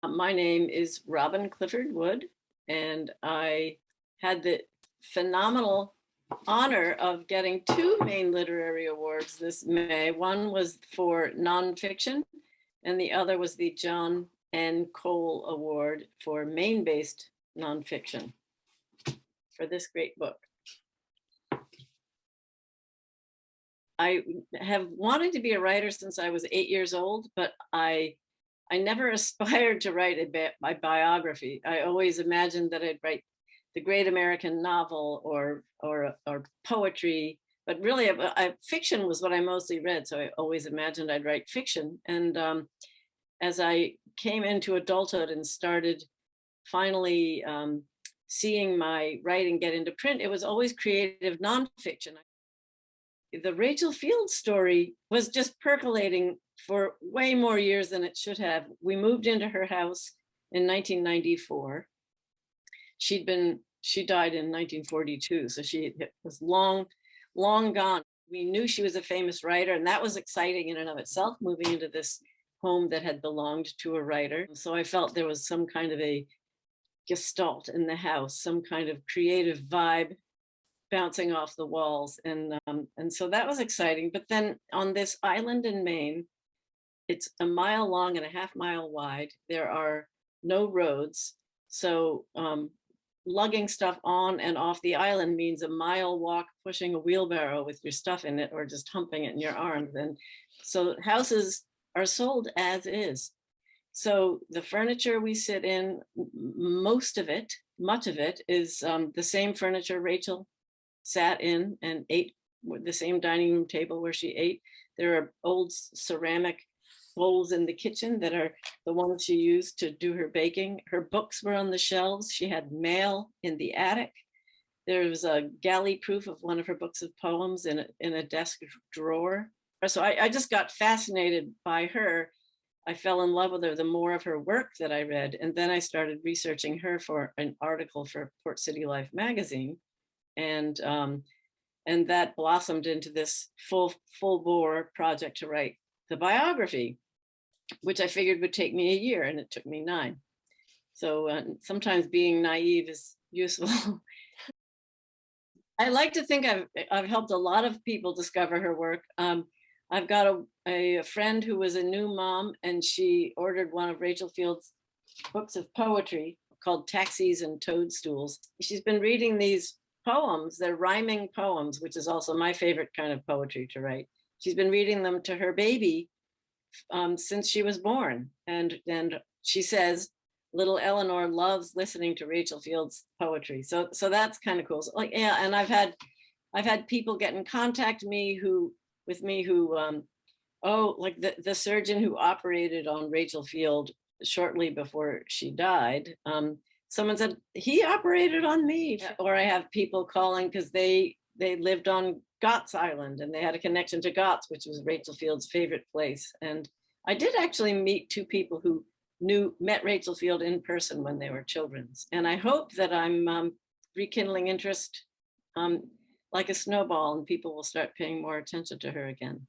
My name is Robin Clifford Wood, and I had the phenomenal honor of getting two Maine Literary Awards this May. One was for nonfiction, and the other was the John N. Cole Award for Maine-based nonfiction for this great book. I have wanted to be a writer since I was 8 years old, but I never aspired to write my biography. I always imagined that I'd write the great American novel or poetry, but really fiction was what I mostly read. So I always imagined I'd write fiction. And as I came into adulthood and started finally seeing my writing get into print, it was always creative nonfiction. The Rachel Field story was just percolating for way more years than it should have. We moved into her house in 1994. She died in 1942, so she was long gone. We knew she was a famous writer, and that was exciting in and of itself, moving into this home that had belonged to a writer. So I felt there was some kind of a gestalt in the house, some kind of creative vibe bouncing off the walls. And so that was exciting. But then on this island in Maine, it's a mile long and a half-mile wide. There are no roads. So lugging stuff on and off the island means a mile walk pushing a wheelbarrow with your stuff in it or just humping it in your arms. And so houses are sold as is. So the furniture we sit in, much of it is the same furniture Rachel sat in and ate with, the same dining room table where she ate. There are old ceramic bowls in the kitchen that are the ones she used to do her baking. Her books were on the shelves. She had mail in the attic. There was a galley proof of one of her books of poems in a desk drawer. So I just got fascinated by her. I fell in love with her the more of her work that I read. And then I started researching her for an article for Port City Life magazine. And that blossomed into this full bore project to write the biography, which I figured would take me a year, and it took me 9. So sometimes being naive is useful. I like to think I've helped a lot of people discover her work. I've got a friend who was a new mom, and she ordered one of Rachel Field's books of poetry called Taxis and Toadstools. She's been reading these poems. They're rhyming poems, which is also my favorite kind of poetry to write. She's been reading them to her baby since she was born. And she says, little Eleanor loves listening to Rachel Field's poetry. So that's kind of cool. So, like, yeah, and I've had people get in contact with me who like the surgeon who operated on Rachel Field shortly before she died. Someone said he operated on me. Or I have people calling because they lived on Gott's Island and they had a connection to Gott's, which was Rachel Field's favorite place. And I did actually meet 2 people who met Rachel Field in person when they were children. And I hope that I'm rekindling interest like a snowball, and people will start paying more attention to her again.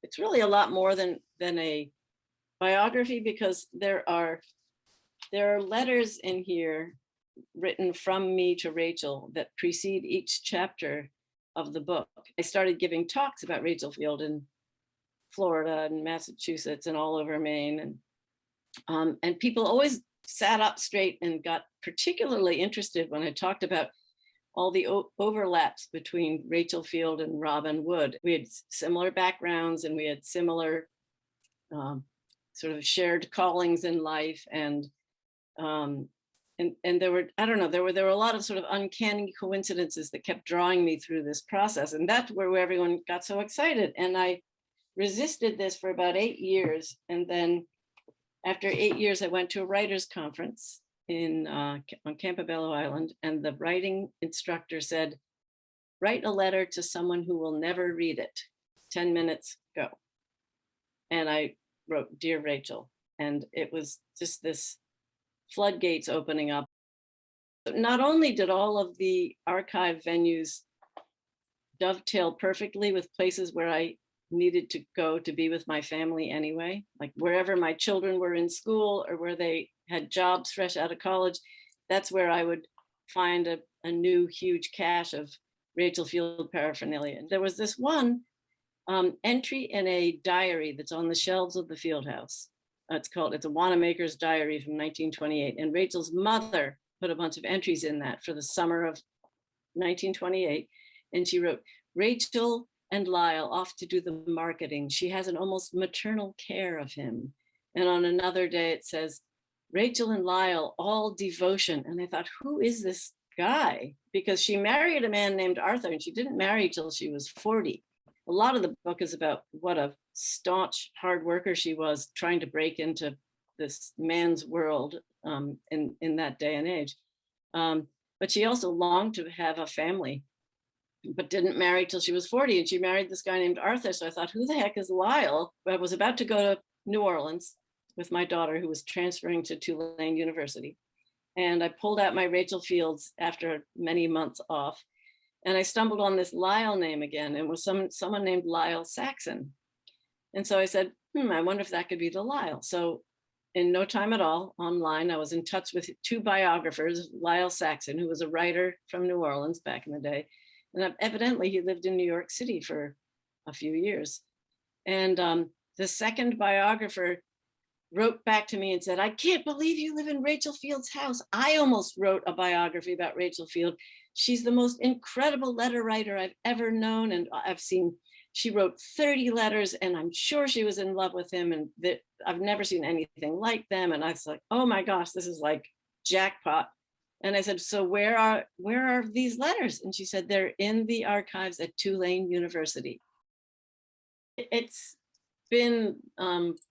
It's really a lot more than a biography, because there are letters in here written from me to Rachel that precede each chapter of the book. I started giving talks about Rachel Field in Florida and Massachusetts and all over Maine. And people always sat up straight and got particularly interested when I talked about all the overlaps between Rachel Field and Robin Wood. We had similar backgrounds, and we had similar sort of shared callings in life. And there were, I don't know, there were a lot of sort of uncanny coincidences that kept drawing me through this process. And that's where everyone got so excited. And I resisted this for about 8 years. And then after 8 years, I went to a writer's conference on Campobello Island. And the writing instructor said, write a letter to someone who will never read it. 10 minutes, go. And I wrote, Dear Rachel. And it was just this floodgates opening up. Not only did all of the archive venues dovetail perfectly with places where I needed to go to be with my family anyway. Like wherever my children were in school or where they had jobs fresh out of college, that's where I would find a new huge cache of Rachel Field paraphernalia. And there was this one entry in a diary that's on the shelves of the Field House. It's a Wanamaker's diary from 1928. And Rachel's mother put a bunch of entries in that for the summer of 1928. And she wrote, Rachel and Lyle off to do the marketing. She has an almost maternal care of him. And on another day it says, Rachel and Lyle, all devotion. And I thought, who is this guy? Because she married a man named Arthur and she didn't marry till she was 40. A lot of the book is about what a staunch hard worker she was trying to break into this man's world in that day and age. But she also longed to have a family, but didn't marry till she was 40. And she married this guy named Arthur. So I thought, who the heck is Lyle? I was about to go to New Orleans with my daughter who was transferring to Tulane University. And I pulled out my Rachel Fields after many months off. And I stumbled on this Lyle name again. And it was someone named Lyle Saxon. And so I said, I wonder if that could be the Lyle. So in no time at all, online, I was in touch with two biographers, Lyle Saxon, who was a writer from New Orleans back in the day. And evidently he lived in New York City for a few years. And the second biographer wrote back to me and said, I can't believe you live in Rachel Field's house. I almost wrote a biography about Rachel Field. She's the most incredible letter writer I've ever known. And she wrote 30 letters and I'm sure she was in love with him. And I've never seen anything like them. And I was like, oh my gosh, this is like jackpot. And I said, so where are these letters? And she said, they're in the archives at Tulane University. It's been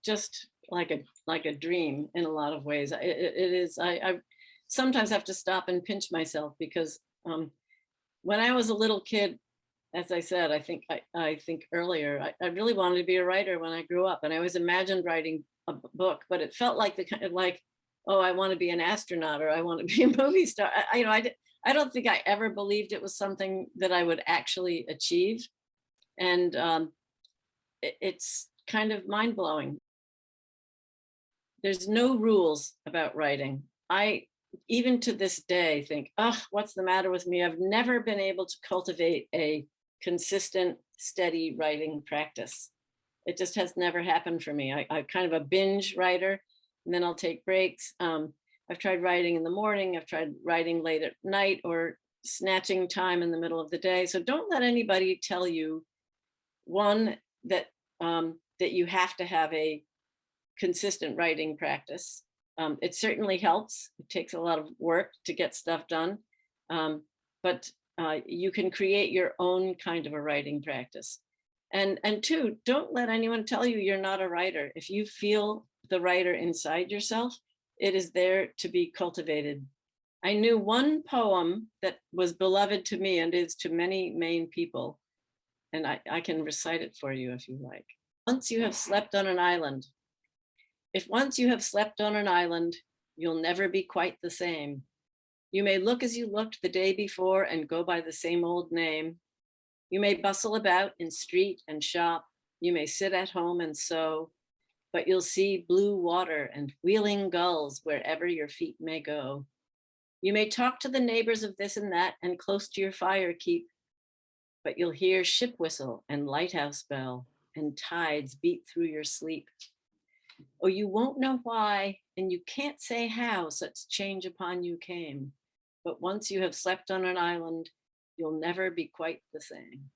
just like a dream in a lot of ways. It is. I sometimes have to stop and pinch myself because when I was a little kid, as I said, I think earlier, I really wanted to be a writer when I grew up, and I always imagined writing a book, but it felt like the kind of like, oh, I want to be an astronaut or I want to be a movie star. I don't think I ever believed it was something that I would actually achieve, and it's kind of mind blowing. There's no rules about writing. I, even to this day, think, oh, what's the matter with me? I've never been able to cultivate a consistent, steady writing practice. It just has never happened for me. I'm kind of a binge writer, and then I'll take breaks. I've tried writing in the morning. I've tried writing late at night or snatching time in the middle of the day. So don't let anybody tell you, one, that you have to have a consistent writing practice. It certainly helps. It takes a lot of work to get stuff done, but you can create your own kind of a writing practice. And two, don't let anyone tell you you're not a writer. If you feel the writer inside yourself, it is there to be cultivated. I knew one poem that was beloved to me and is to many Maine people, and I can recite it for you if you like. Once you have slept on an island, if once you have slept on an island, you'll never be quite the same. You may look as you looked the day before and go by the same old name. You may bustle about in street and shop. You may sit at home and sew, but you'll see blue water and wheeling gulls wherever your feet may go. You may talk to the neighbors of this and that and close to your fire keep, but you'll hear ship whistle and lighthouse bell and tides beat through your sleep. Oh, you won't know why, and you can't say how such change upon you came. But once you have slept on an island, you'll never be quite the same.